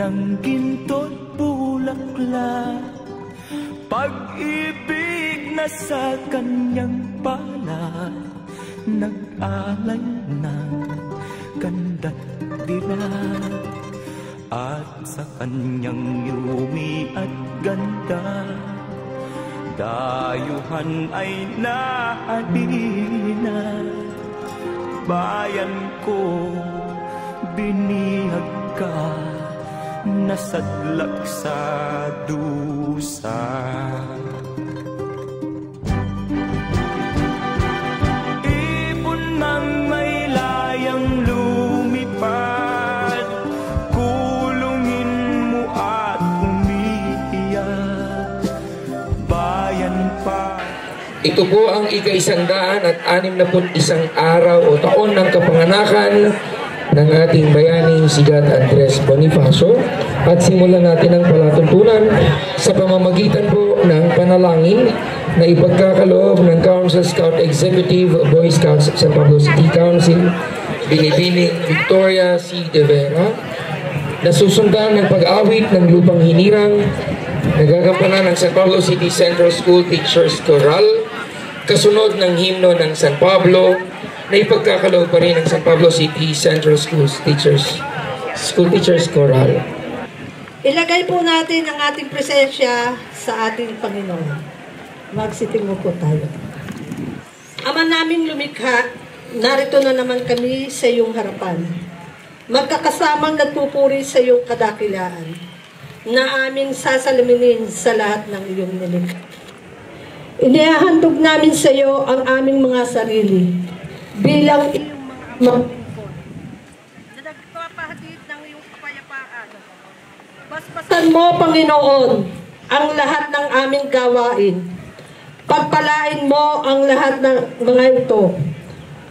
ng ginto't bulaklak, pag-ibig na sa kanyang palad, nag-alay ng ganda't dilag. At sa kanyang yumi at ganda, dayuhan ay nahalina. Bayan ko, binihag ka, nasadlak sa dusa. Ibon ng may layang lumipad, kulungin mo at umiiyak. Bayan pa. Ito po ang ika-161 araw o taon ng kapanganakan ng ating bayaning si God Andres Bonifacio, at simulan natin ang palatuntunan sa pamamagitan po ng panalangin na ipagkakaloob ng Council Scout Executive Boy Scouts San Pablo City Council, Binibining Victoria C. De Vera, na susundan ng pag-awit ng lupang hinirang, nagagampanan ng San Pablo City Central School Teachers Choral, kasunod ng himno ng San Pablo, na ipagkakaloob pa rin ng San Pablo City Central School Teachers Choral. Ilagay po natin ang ating presensya sa ating Panginoon. Magsitingo po tayo. Ama naming lumikha, narito na naman kami sa iyong harapan. Magkakasamang nagpupuri sa iyong kadakilaan, na aming sasalaminin sa lahat ng iyong nilikha. Inihahandog namin sa iyo ang aming mga sarili bilang iyong mga na nagpapahatid ng iyong kapayapaan. Basbasan mo, Panginoon, ang lahat ng aming gawain. Pagpalain mo ang lahat ng mga ito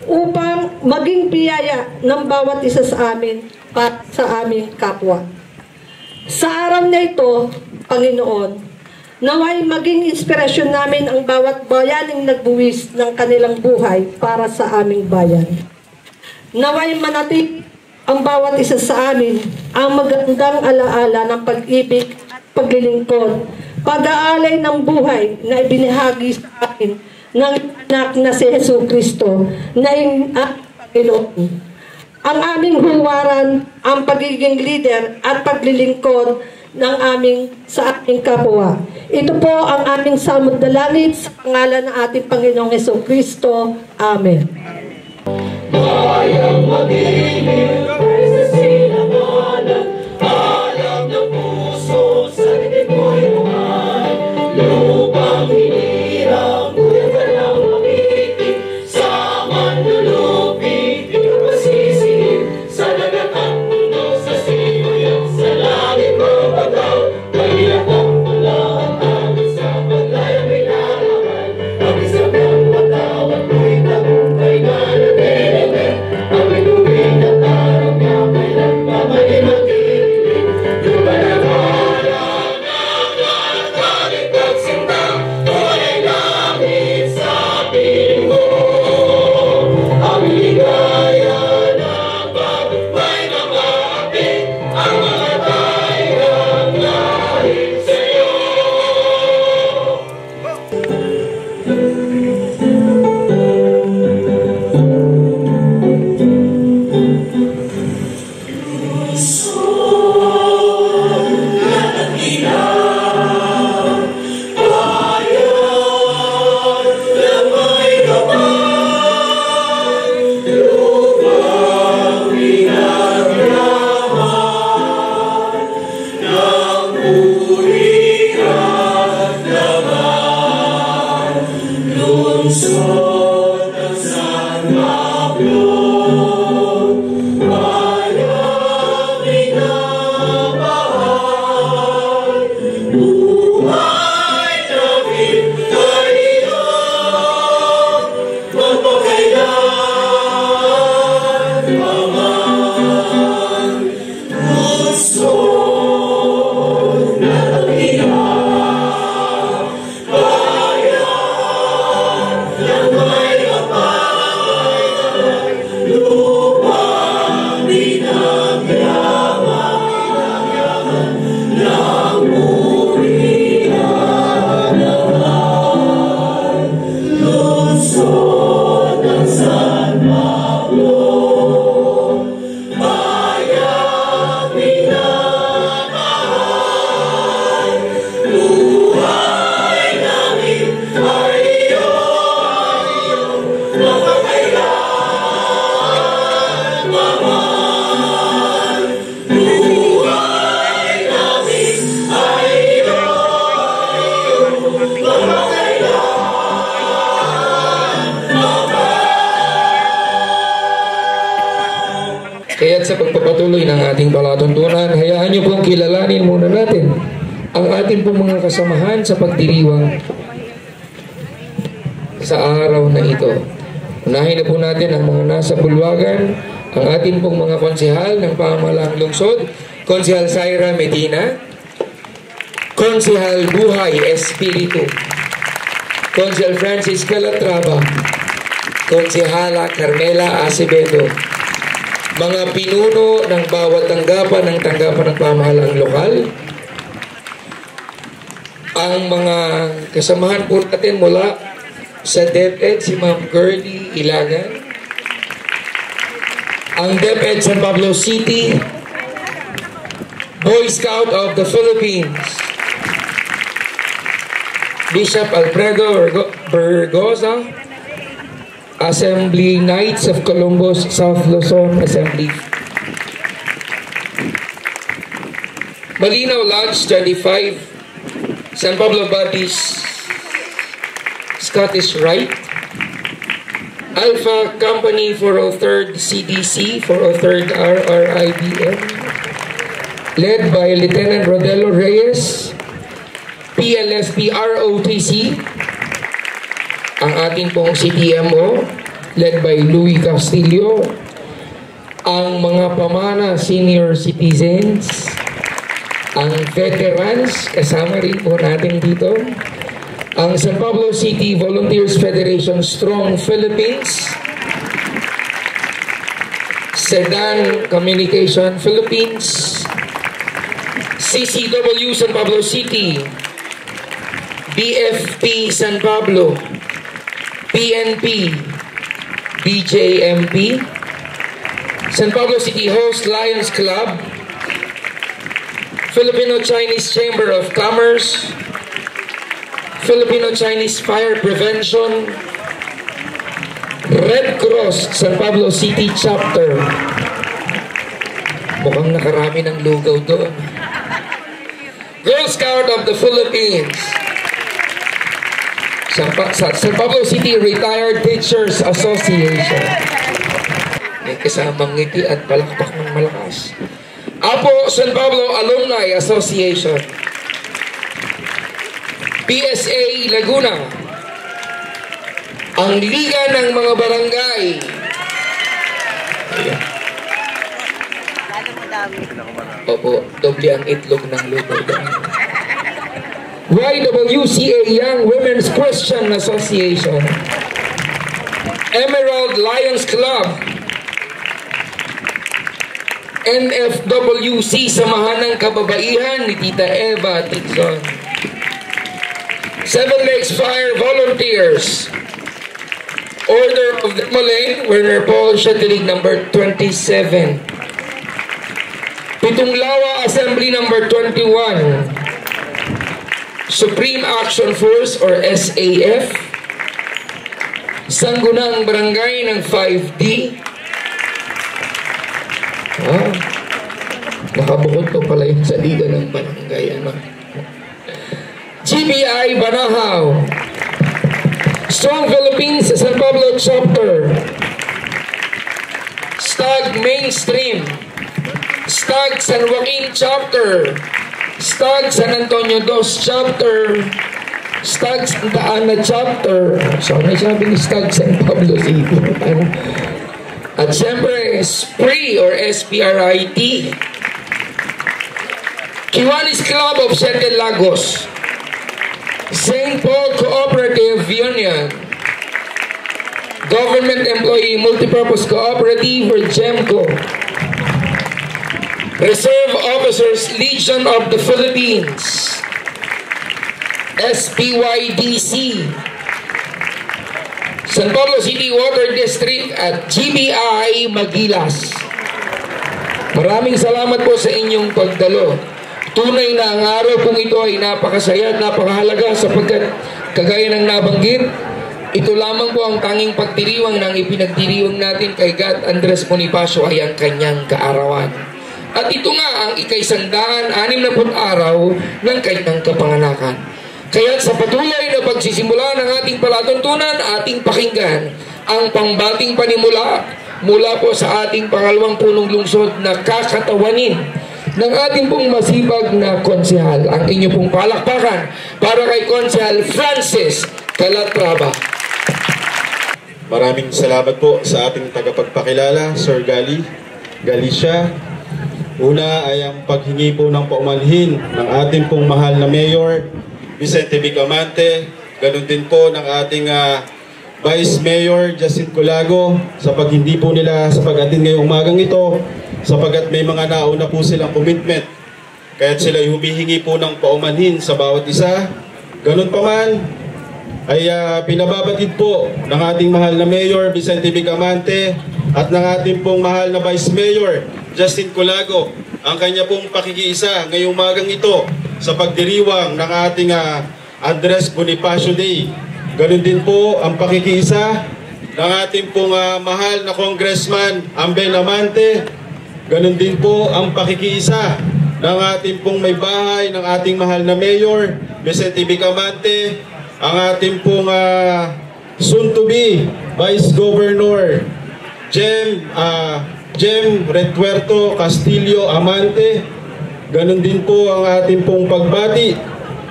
upang maging biyaya ng bawat isa sa amin at sa aming kapwa. Sa araw na ito, Panginoon, naway maging inspirasyon namin ang bawat bayaning nagbuwis ng kanilang buhay para sa aming bayan. Naway manatili ang bawat isa sa amin ang magandang alaala ng pag-ibig at paglilingkod, pag-aalay ng buhay na ibinahagi sa akin ng anak na si Jesucristo na Panginoon. Ang aming huwaran, ang pagiging leader at paglilingkod ng sa aming kapwa. Ito po ang aming samod na langit sa pangalan ng ating Panginoong Jesucristo. Amen. Bayang mag-ibig sa sinamanan, alam ng puso sa litin mo'y buhay. Lupang hinirang, buwan ng mag-ibig, sa manlulupig, di ka masisingin, sa dagat at mundo, sa sinuyan, sa langit mabagaw, may akong lahat amin sa paglayang minalaman, ang isang ng matawag mo'y tagumpay na natin. Ang inuwi na tarong At sa pagpapatuloy ng ating palatuntunan, hayaan niyo pong kilalanin muna natin ang ating pong mga kasamahan sa pagdiriwang sa araw na ito. Unahin na po natin ang mga nasa bulwagan, ang ating pong mga konsehal ng pamahalaang lungsod, Konsehal Zaira Medina, Konsehal Buhay Espiritu, Konsehal Francis Calatrava, Konsehala Carmela Acevedo, mga pinuno ng bawat tanggapan ng pamahalaang lokal, ang mga kasamahan po natin mula sa DepEd, si Ma'am Gerlie Ilagan, ang DepEd San Pablo City, Boy Scout of the Philippines, Bishop Alfredo Bergoza, Assembly Knights of Columbus, South Luzon Assembly, Malinaw Lodge 25, San Pablo Baptist Scottish Rite, Alpha Company 403rd CDC, 403rd RRIBM, led by Lieutenant Rodelio Reyes, PLSP ROTC, ang ating pong CTMO, led by Louis Castillo, ang mga pamana senior citizens, ang veterans, kasama rin po natin dito, ang San Pablo City Volunteers Federation Strong Philippines, Sedan Communication Philippines, CCW San Pablo City, BFP San Pablo, PNP, BJMP, San Pablo City Host Lions Club, Filipino-Chinese Chamber of Commerce, Filipino-Chinese Fire Prevention, Red Cross San Pablo City Chapter. Mukhang nakarami ng lugaw doon. Girl Scout of the Philippines, San Pablo City Retired Teachers Association. May kasamang ngiti at palakpak ng malakas. Apo San Pablo Alumni Association, PSA Laguna, ang Liga ng mga Barangay, opo, doble ang itlog ng lugar. YWCA Young Women's Christian Association, Emerald Lions Club, NFWC Samahan ng Kababaihan ni Tita Eva Tizon, Seven Lakes Fire Volunteers, Order of the Malay, Werner Paul Shatilig number 27, Pitunglawa Assembly number 21, Supreme Action Force or SAF, Sanggunang Barangay ng 5D. Nakabukod pa pala yung sa liga ng barangay. GBI Banahaw, Strong Philippines San Pablo Chapter, Stag Mainstream, Stag San Joaquin Chapter, Stag San Antonio Dos Chapter, Stag Santa Ana Chapter. So, may sabi ni Stag San Pablo City. At siyempre, SPRI or SPRIT, Kiwanis Club of Sete Lagos, St. Paul Cooperative Union, Government Employee Multipurpose Cooperative or GEMCO, Reserve Officers Legion of the Philippines, SPYDC, San Pablo City Water District at GBI Magilas. Maraming salamat po sa inyong pagdalo. Tunay na ang araw kung ito ay napakasaya at napakahalaga sapagkat kagaya ng nabanggit, ito lamang po ang tanging pagdiriwang ng ipinagdiriwang natin kay God Andres Bonifacio ay ang kanyang kaarawan. At ito nga ang ika-160 araw ng kanyang kapanganakan. Kaya sa patuloy na pagsisimula ng ating palatuntunan, ating pakinggan ang pambating panimula mula po sa ating pangalawang punong lungsod na kakatawanin ng ating pong masipag na konsehal. Ang inyo pong palakpakan para kay Konsehal Francis Calatrava. Maraming salamat po sa ating tagapagpakilala, Sir Galicia. Una ay ang paghingi po ng paumanhin ng ating pong mahal na Mayor, Vicente Bicamante. Ganun din po ng ating Vice Mayor, Justin Colago, sa paghindi po nila sa pag-attend ngayong umagang ito, sapagat may mga nauna po silang commitment. Kaya't sila humihingi po ng paumanhin sa bawat isa. Ganun pa man, ay pinababatid po ng ating mahal na Mayor Vicente Bicamante at ng ating pong mahal na Vice Mayor Justin Colago ang kanya pong pakikiisa ngayong umagang ito sa pagdiriwang ng ating Andres Bonifacio Day. Ganun din po ang pakikiisa ng ating pong mahal na Congressman Ambel Amante. Ganun din po ang pakikiisa ng ating pong may bahay ng ating mahal na Mayor Vicente Bicamante, ang ating pong soon-to-be Vice Governor Jem Retuerto Castillo Amante. Ganon din po ang ating pong pagbati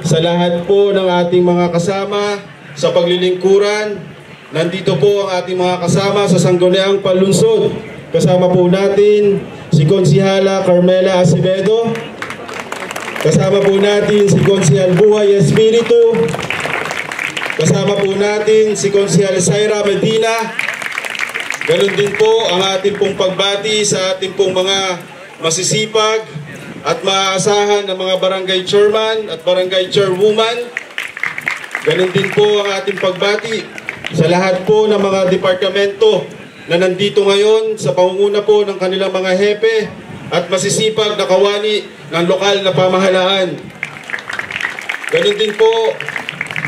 sa lahat po ng ating mga kasama sa paglilingkuran. Nandito po ang ating mga kasama sa Sangguniang Palunsod. Kasama po natin si Konsihala Carmela Acevedo. Kasama po natin si Konsihal Buhay Espiritu. Kasama po natin si Konsihal Zaira Medina. Ganon din po ang ating pong pagbati sa ating pong mga masisipag at maaasahan ng mga barangay chairman at barangay chairwoman. Ganon din po ang ating pagbati sa lahat po ng mga departamento na nandito ngayon sa pangunguna po ng kanilang mga hepe at masisipag na kawani ng lokal na pamahalaan. Ganon din po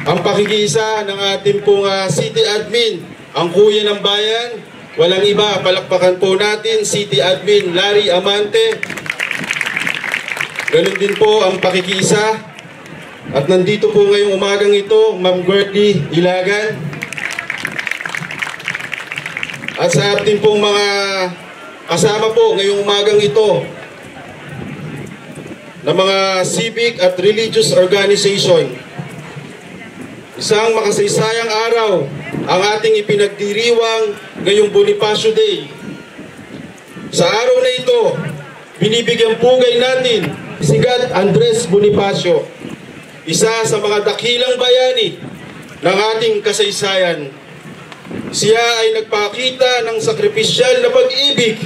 ang pakikiisa ng ating pong city admin, ang kuya ng bayan. Walang iba, palakpakan po natin, City Admin Larry Amante. Ganun din po ang pakikiisa. At nandito po ngayong umagang ito, Ma'am Gertie Ilagan. At sa ating pong mga kasama po ngayong umagang ito, na mga civic at religious organization. Isang makasaysayang araw ang ating ipinagdiriwang ngayong Bonifacio Day. Sa araw na ito, binibigyan pugay natin si God Andres Bonifacio, isa sa mga dakilang bayani ng ating kasaysayan. Siya ay nagpakita ng sakripisyal na pag-ibig,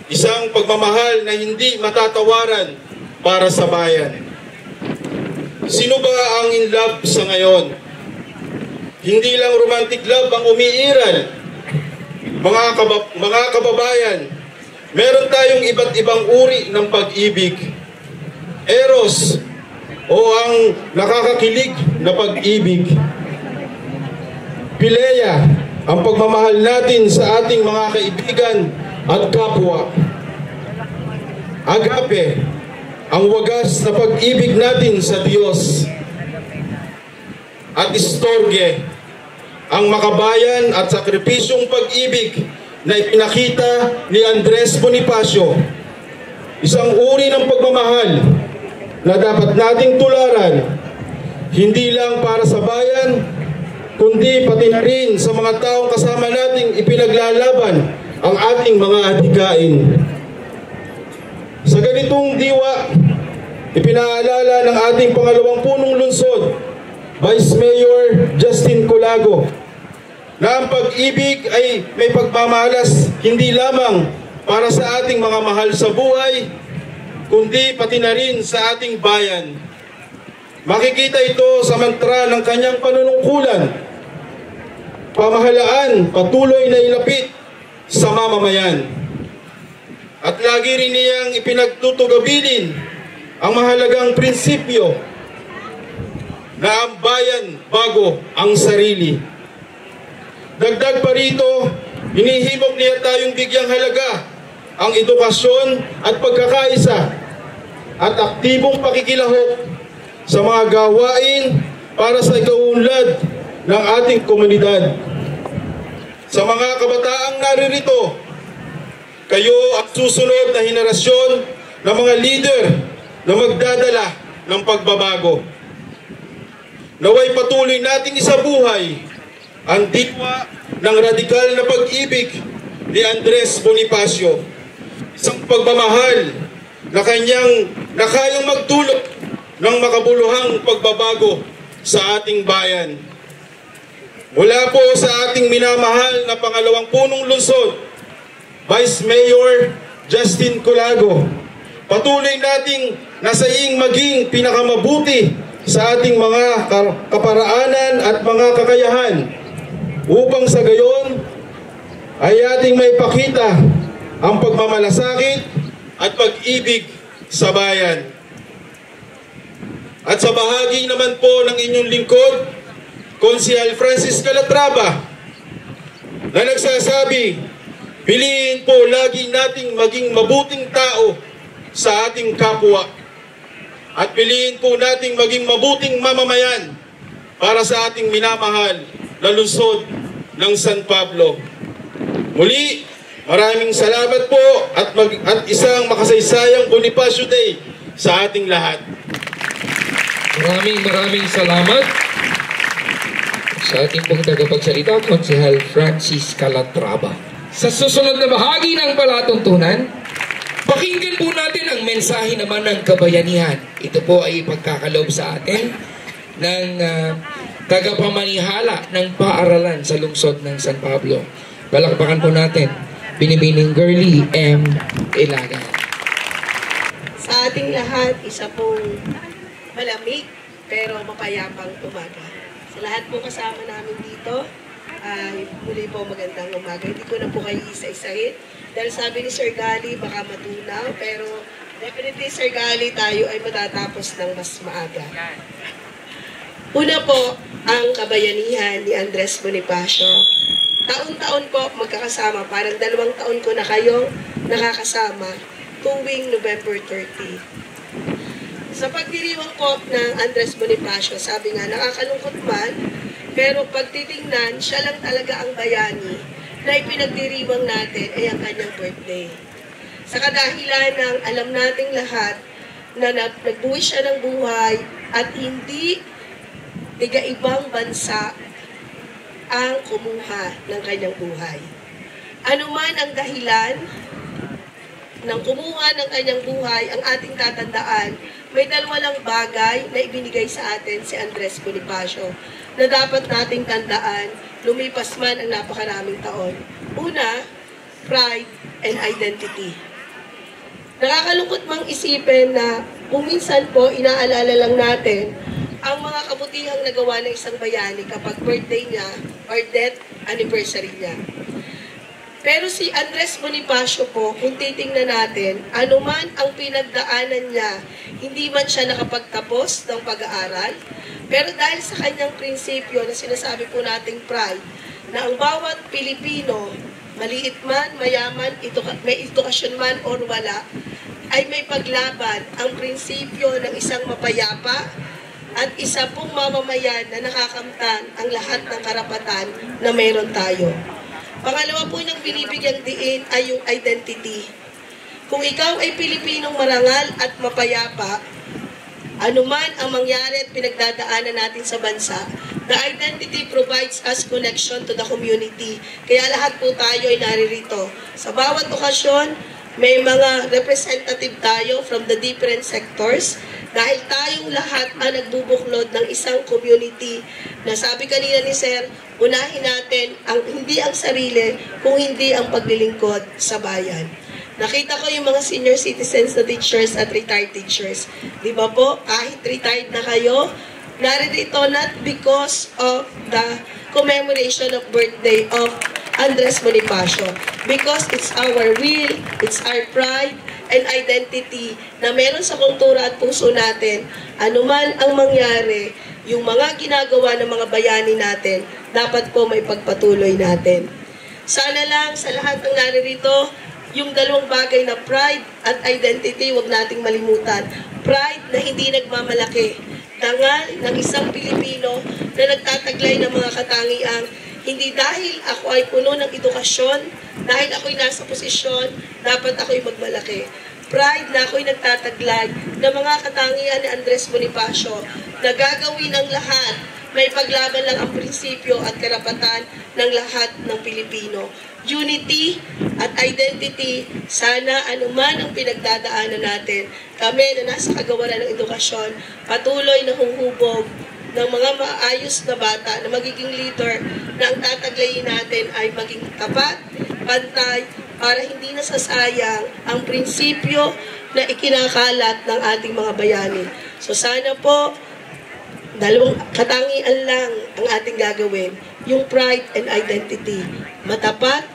isang pagmamahal na hindi matatawaran para sa bayan. Sino ba ang in love sa ngayon? Hindi lang romantic love ang umiiral. Mga kababayan, meron tayong iba't ibang uri ng pag-ibig. Eros o ang nakakakilig na pag-ibig. Philia, ang pagmamahal natin sa ating mga kaibigan at kapwa. Agape, ang wagas na pag-ibig natin sa Diyos. At Storge, ang makabayan at sakripisyong pag-ibig na ipinakita ni Andres Bonifacio. Isang uri ng pagmamahal na dapat nating tularan, hindi lang para sa bayan, kundi pati na rin sa mga taong kasama nating ipinaglalaban ang ating mga adhikain. Sa ganitong diwa, ipinaalala ng ating pangalawang punong lungsod, Vice Mayor Justin Colago, na ang pag-ibig ay may pagmamalas hindi lamang para sa ating mga mahal sa buhay, kundi pati na rin sa ating bayan. Makikita ito sa mantra ng kanyang panunungkulan. Pamahalaan patuloy na ilapit sa mamamayan. At lagi rin niyang ipinagtutugabilin ang mahalagang prinsipyo na ang bayan bago ang sarili. Dagdag pa rito, hinihimok niya tayong bigyang halaga ang edukasyon at pagkakaisa at aktibong pakikilahok sa mga gawain para sa ikaunlad ng ating komunidad. sa mga kabataang naririto. Kayo ang susunod na henerasyon ng mga leader na magdadala ng pagbabago. Naway patuloy nating isabuhay ang diwa ng radikal na pag-ibig ni Andres Bonifacio. Isang pagmamahal na kayang magdulot ng makabuluhang pagbabago sa ating bayan. Mula po sa ating minamahal na pangalawang punong lungsod, Vice Mayor Justin Colago, patuloy nating nasaing maging pinakamabuti sa ating mga kaparaanan at mga kakayahan upang sa gayon ay ating maipakita ang pagmamalasakit at pag-ibig sa bayan. At sa bahagi naman po ng inyong lingkod, Konsehal Francis Calatrava, na nagsasabi, piliin po lagi nating maging mabuting tao sa ating kapwa at piliin po nating maging mabuting mamamayan para sa ating minamahal na lungsod ng San Pablo. Muli, maraming salamat po at isang makasaysayang Bonifacio Day sa ating lahat. Maraming salamat sa ating pong tagapagsalita, Konsehal Francis Calatrava. Sa susunod na bahagi ng palatuntunan, pakinggan po natin ang mensahe naman ng kabayanihan. Ito po ay pagkakaloob sa atin ng tagapamanihala ng paaralan sa lungsod ng San Pablo. Palakpakan po natin, Binibining Girlie M. Ilagan. Sa ating lahat, isa pong malamig pero mapayapang umaga. Sa lahat po kasama namin dito, muli po magandang umaga. Hindi ko na po kayo isa-isahin. Dahil sabi ni Sir Gali, baka matunaw, pero definitely Sir Gali, tayo ay matatapos ng mas maaga. Una po, ang kabayanihan ni Andres Bonifacio. Taon-taon po magkakasama, parang 2 taon ko na kayong nakakasama tuwing November 30. Sa pagdiriwang po ng Andres Bonifacio, sabi nga, nakakalungkot man, pero pag titingnan, siya lang talaga ang bayani na ipinagdiriwang natin ay ang kanyang birthday. Sa kadahilan ng alam nating lahat na nagbuhay siya ng buhay at hindi tiga-ibang bansa ang kumuha ng kanyang buhay. Ano man ang dahilan ng kumuha ng kanyang buhay, ang ating tatandaan, may 2 lang bagay na ibinigay sa atin si Andres Bonifacio na dapat nating tandaan, lumipas man ang napakaraming taon. Una, pride and identity. Nakakalungkot mang isipin na kung minsan po inaalala lang natin ang mga kabutihang nagawa ng isang bayani kapag birthday niya or death anniversary niya. Pero si Andres Bonifacio po, kung titingnan natin, anuman ang pinagdaanan niya, hindi man siya nakapagtapos ng pag-aaral, pero dahil sa kanyang prinsipyo na sinasabi po nating pride, na ang bawat Pilipino, maliit man, mayaman, may edukasyon man o wala, ay may paglaban ang prinsipyo ng isang mapayapa at isa pong mamamayan na nakakamtan ang lahat ng karapatan na meron tayo. Pangalawa po ng binibigyang diin ay yung identity. Kung ikaw ay Pilipinong marangal at mapayapa, anuman ang mangyari at pinagdadaanan natin sa bansa, the identity provides us connection to the community. Kaya lahat po tayo ay naririto. Sa bawat okasyon, may mga representative tayo from the different sectors dahil tayong lahat ang nagbubuklod ng isang community na sabi kanina ni Sir, unahin natin hindi ang sarili kung hindi ang paglilingkod sa bayan. Nakita ko yung mga senior citizens na teachers at retired teachers. Di ba po, kahit retired na kayo, narito not because of the commemoration of birthday of Andres Bonifacio. Because it's our will, it's our pride, and identity na meron sa kultura at puso natin, anuman ang mangyari, yung mga ginagawa ng mga bayani natin, dapat po may pagpatuloy natin. Sana lang sa lahat ng naririto, yung 2 bagay na pride at identity, wag nating malimutan. Pride na hindi nagmamalaki. Dangal ng isang Pilipino na nagtataglay ng mga katangiang Hindi dahil ako ay puno ng edukasyon, dahil ako'y nasa posisyon, dapat ako'y magmalaki. Pride na ako'y nagtataglay ng mga katangian ni Andres Bonifacio na gagawin ang lahat, may paglaban lang ang prinsipyo at karapatan ng lahat ng Pilipino. Unity at identity, sana anuman ang pinagdadaanan natin, kami na nasa kagawaran ng edukasyon, patuloy na huhubog ng mga maayos na bata na magiging leader na ang tataglayin natin ay maging tapat, pantay, para hindi nasasayang ang prinsipyo na ikinakalat ng ating mga bayani. So sana po, dalawang katangian lang ang ating gagawin, yung pride and identity. Matapat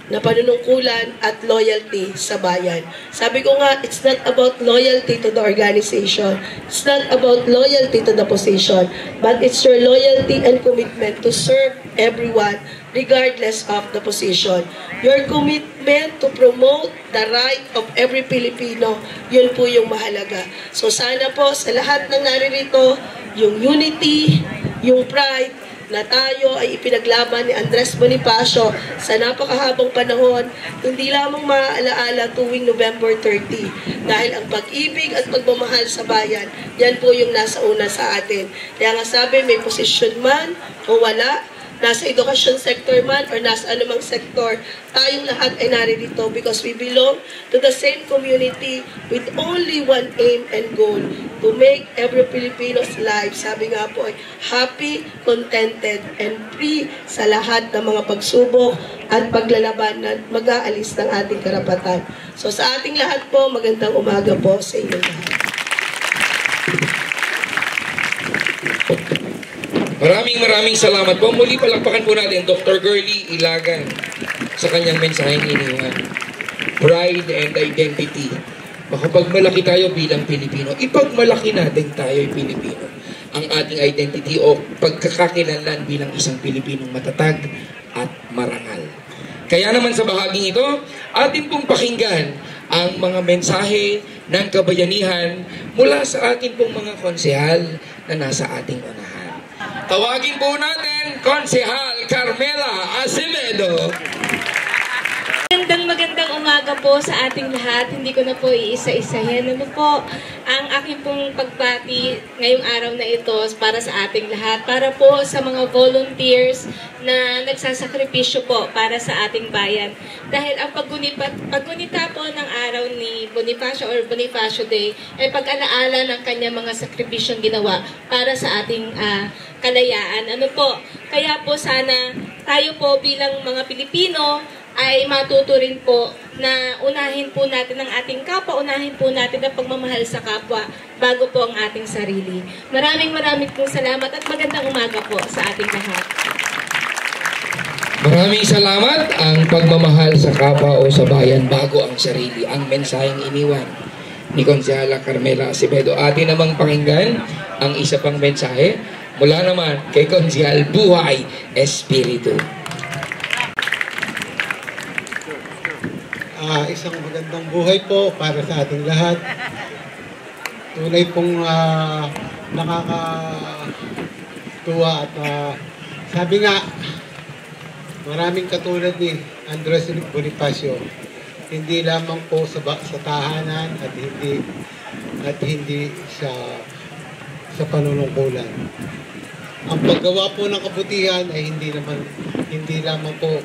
na panunungkulan at loyalty sa bayan. Sabi ko nga, it's not about loyalty to the organization. It's not about loyalty to the position. But it's your loyalty and commitment to serve everyone regardless of the position. Your commitment to promote the right of every Filipino, yun po yung mahalaga. So sana po sa lahat ng naririto, yung unity, yung pride, na tayo ay ipinaglaban ni Andres Bonifacio sa napakahabang panahon, hindi lamang maaalaala tuwing November 30. Dahil ang pag-ibig at pagmamahal sa bayan, yan po yung nasa una sa atin. Kaya nga sabi, may posisyon man o wala, nasa education sector man or nasa anumang sector, tayong lahat ay naririto because we belong to the same community with only one aim and goal, to make every Filipino's life, sabi nga po, happy, contented, and free sa lahat ng mga pagsubok at paglalaban na mag-aalis ng ating karapatan. So sa ating lahat po, magandang umaga po sa inyong lahat. Maraming salamat po. Muli palakpakan po natin Dr. Girlie Ilagan sa kanyang mensaheng iniwan. Pride and identity. Kapag malaki tayo bilang Pilipino, ipagmalaki natin tayo'y Pilipino. Ang ating identity o pagkakakilanlan bilang isang Pilipinong matatag at marangal. Kaya naman sa bahaging ito, atin pong pakinggan ang mga mensahe ng kabayanihan mula sa atin pong mga konsehal na nasa ating unahan. Tawagin po natin, Konsehal Carmela Acevedo. Magandang umaga po sa ating lahat. Hindi ko na po iisa-isahin. Ano po ang aking pong pagbati ngayong araw na ito para sa ating lahat. Para po sa mga volunteers na nagsasakripisyo po para sa ating bayan. Dahil ang paggunita po ng araw ni Bonifacio or Bonifacio Day ay pag-alaala ng kanya mga sakripisyong ginawa para sa ating kalayaan. Ano po? Kaya po sana tayo po bilang mga Pilipino ay matuto rin po na unahin po natin ang ating kapwa, unahin po natin ang pagmamahal sa kapwa bago po ang ating sarili. Maraming pong salamat at magandang umaga po sa ating lahat. Maraming salamat. Ang pagmamahal sa kapwa o sa bayan bago ang sarili, ang mensaheng iniwan ni Konsehala Carmela Acevedo. Atin namang pakinggan ang isa pang mensahe mula naman kay Konsehal Buhay Espiritu. Isang magandang buhay po para sa ating lahat. Tunay pong nakakatuwa at sabi nga, maraming katulad ni Andres Bonifacio, hindi lamang po sa tahanan at hindi sa panunungkulan. Ang paggawa po ng kabutihan ay hindi lamang po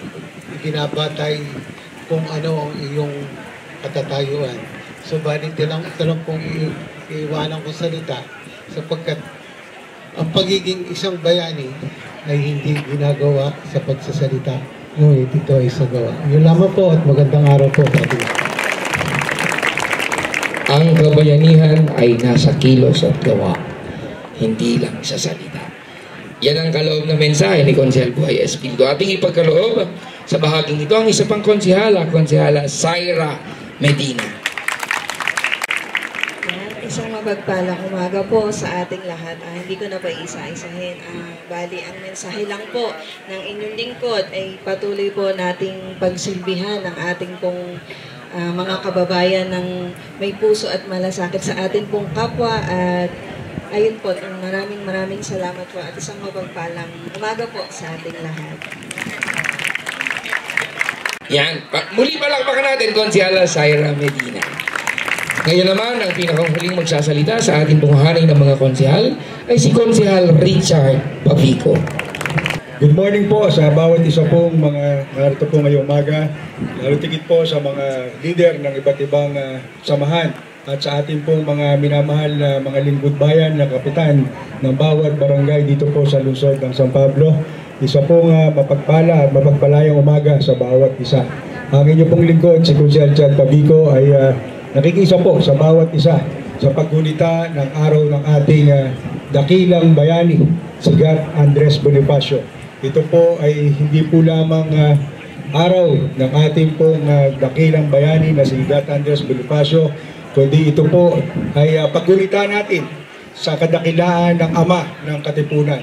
ibinabatay kung ano ang iyong katatayuan. Subalit ito lang pong iiwanan ko salita sapagkat ang pagiging isang bayani ay hindi ginagawa sa pagsasalita, ngunit ito ay sa gawa. Yun lamang po at magandang araw po sa ating. Ang kabayanihan ay nasa kilos at gawa, hindi lang sa salita. Yan ang kaloob na mensahe ni Konsehal Buhay Espiritu. Ating ipagkaloob sa bahaging ito ang isa pang konsehala, Konsehala Syra Medina. Isang mapagpalang umaga po sa ating lahat. Hindi ko na pa isa-isahin. Bali, ang mensahe lang po ng inyong lingkod ay patuloy po nating pagsilbihan ng ating pong mga kababayan ng may puso at malasakit sa ating pong kapwa at ayun po, maraming salamat po at isang mapagpalang umaga po sa ating lahat. Yan. Muli palakpakan natin, Konsyala Syra Medina. Ngayon naman, ang pinakahuling magsasalita sa ating bunghaning ng mga konsehal ay si Konsehal Richard Pavico. Good morning po sa bawat isa pong mga narito po ngayong umaga. Lalo tigit po sa mga leader ng iba't ibang samahan at sa ating pong mga minamahal na mga lingkod bayan na kapitan ng bawat barangay dito po sa lungsod ng San Pablo. Isa pong mapagpala at mapagpalayang umaga sa bawat isa. Ang inyo pong lingkod, si Konsehal Richard Pavico, ay nakikisa po sa bawat isa sa paggunita ng araw ng ating dakilang bayani, si Gat Andres Bonifacio. Ito po ay hindi po lamang araw ng ating pong dakilang bayani na si Gat Andres Bonifacio, kundi ito po ay paggunita natin sa kadakilaan ng ama ng Katipunan.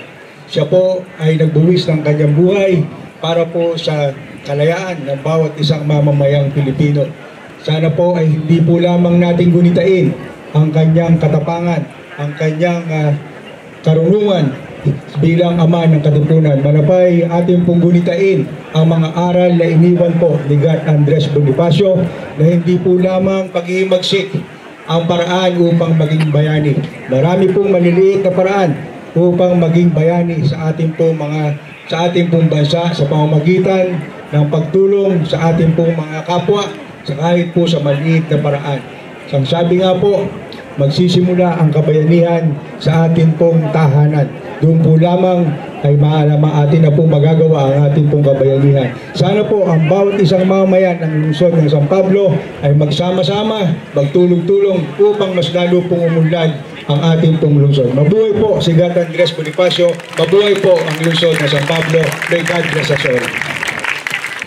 Siya po ay nagbuwis ng kanyang buhay para po sa kalayaan ng bawat isang mamamayang Pilipino. Sana po ay hindi po lamang natin gunitain ang kanyang katapangan, ang kanyang karunungan bilang ama ng Katipunan. Manapay ating pong gunitain ang mga aral na iniwan po ni Gat Andres Bonifacio na hindi po lamang paghihimagsik ang paraan upang maging bayani. Marami pong maliliit na paraan upang maging bayani sa ating pong bansa sa pamamagitan ng pagtulong sa ating pong mga kapwa sa kahit po sa maliit na paraan. Ang sabi nga po, magsisimula ang kabayanihan sa ating pong tahanan. Doon po lamang ay maalamang atin na pong magagawa ang ating pong kabayanihan. Sana po ang bawat isang mamamayan ng lungsod ng San Pablo ay magsama-sama, magtulong-tulong upang mas lalo pong umunlad ang ating pong lungsod. Mabuhay po si Gat Andres Bonifacio, mabuhay po ang lungsod ng San Pablo. May God bless us all.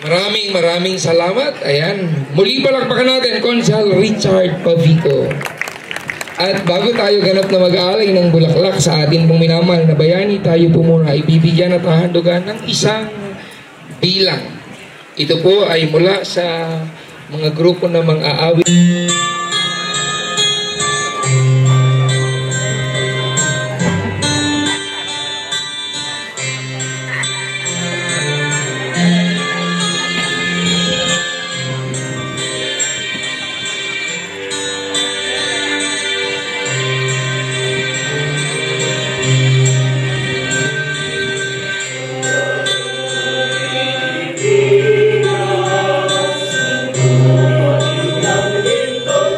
Maraming salamat. Ayan. Muli palakpakan natin, Konsehal Richard Pavico. At bago tayo ganap na mag-aalay ng bulaklak sa ating pong minamahal na bayani, tayo po muna ay bibigyan at hahandugan ng isang bilang. Ito po ay mula sa mga grupo na mang-aawit. Ito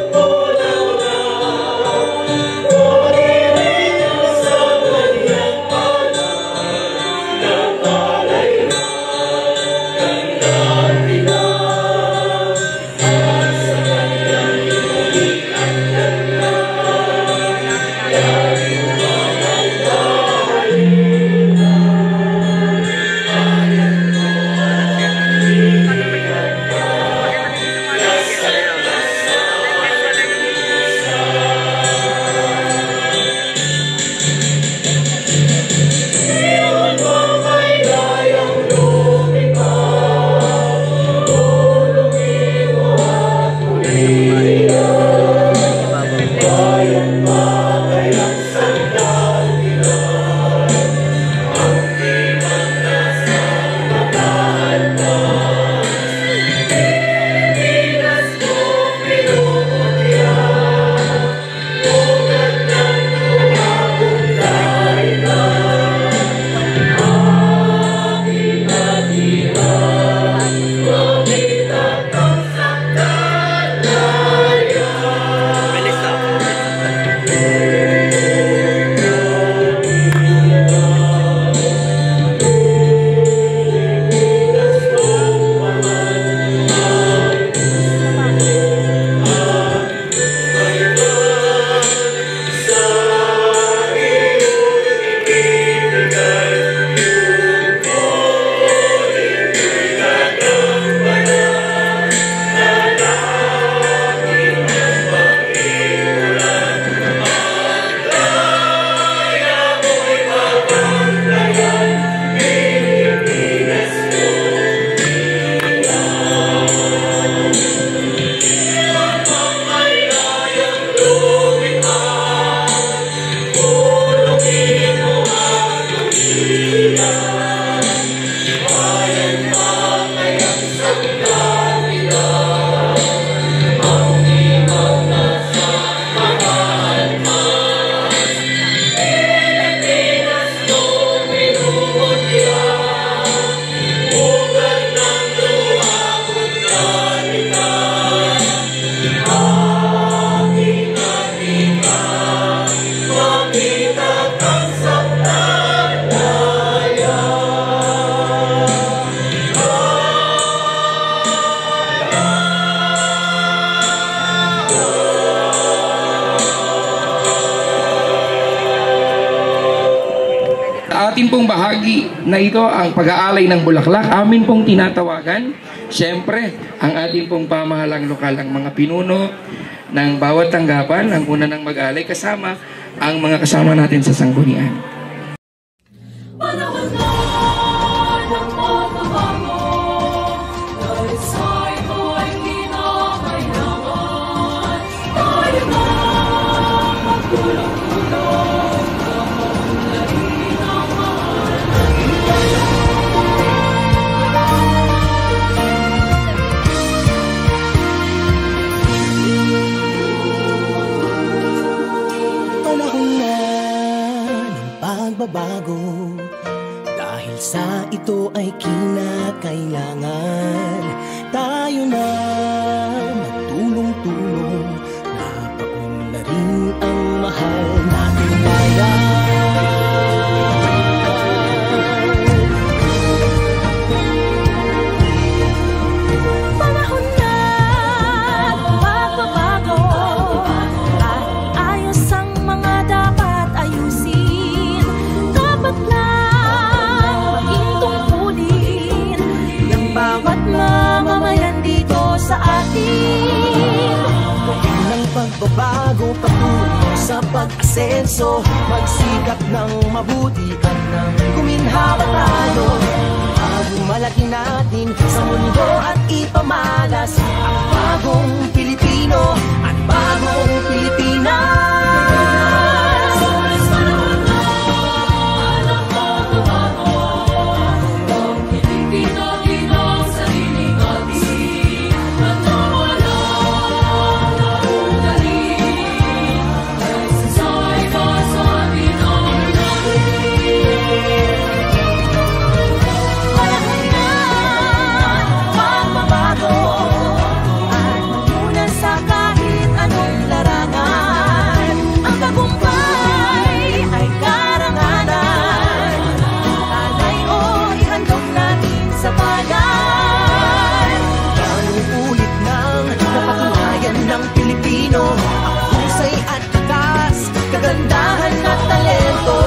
Sa ating pong bahagi na ito, ang pag-aalay ng bulaklak, amin pong tinatawagan, siyempre, ang ating pong pamahalang lokal, ang mga pinuno ng bawat tanggapan, ang una ng mag-alay, kasama ang mga kasama natin sa sanggunian. Panahon na ng pagbabago, dalisay mo'y kinakailangan. Tayo na magtulong-tulong, kamularin ang mahal na Panahon na ng pagbabago, dahil sa ito ay kinakailangan tayo na magtulong-tulong, napaunlarin ang mahal nating bayan. panahon na ng pagbabago, at ayos ang mga dapat ayusin. Dapat lang maging tungkulin ng bawat mamamayan dito sa atin. Ng pagbabago patungo sa pag-asenso, magsikap ng mabuti at ng kuminhawa tayo. Malaki natin sa mundo at ipamalas ang bagong Pilipino at bagong Pilipinas. Panahon na ng pagbabago, ang Pilipino ang sariling atin, at nawala ng ugali, ay sasay ka sa atin ang natin. Panahon na ng pagbabago, at magmula sa kahit anong larangan, ang tagumpay ay karanganan. Alay o ihandog natin sa bayan. Ulit ng napatunayan ng Pilipino ang husay at takas, kagandahan at talento.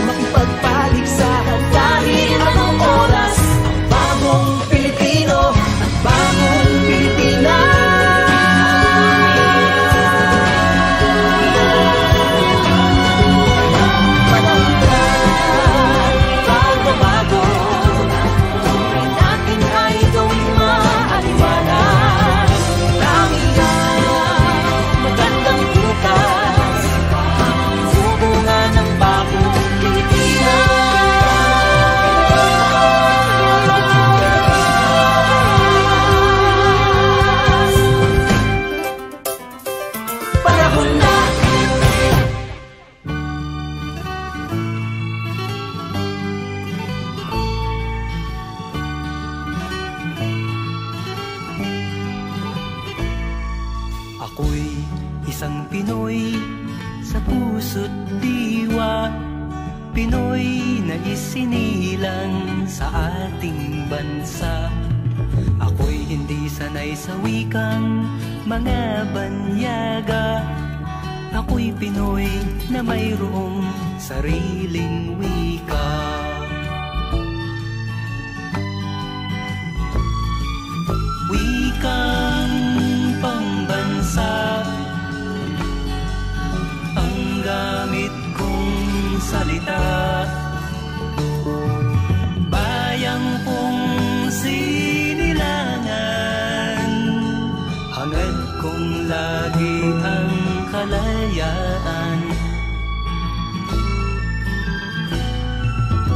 Makipagpaligsahan kahit anong oras, ang bagong Pilipino at bagong Pilipinas. Panahon na ng pagbabago, tunay natin ay gawing maaliwalas. Langit ang magandang bukas, sumunga ng bagong Pilipinas. Panahon na. Ako'y isang Pinoy sa puso't diwa, Pinoy na isinilang sa ating bansa. Ako'y hindi sanay sa wikang mga banyaga, ako'y Pinoy na mayroong sariling wika. Wikang pambansa ang gamit kong salita, bayang pong sinilangan, hangad kong lagi ang kalayaan.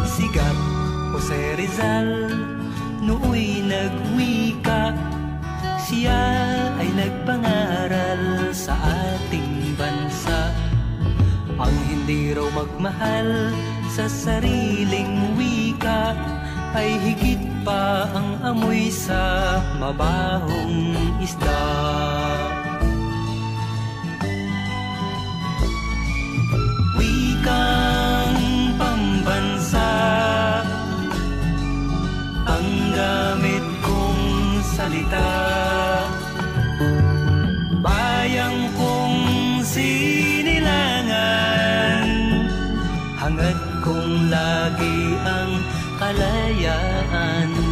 Sigat Jose Rizal nooy nagwika, siya ay nagpangaral sa ating bansa. Ang hindi raw magmahal sa sariling wika ay higit pa ang amoy sa mabahong isda. Wikang pambansa ang gamit kong salita, bayang kong sinilangan, hangad kong lagi ang kalayaan.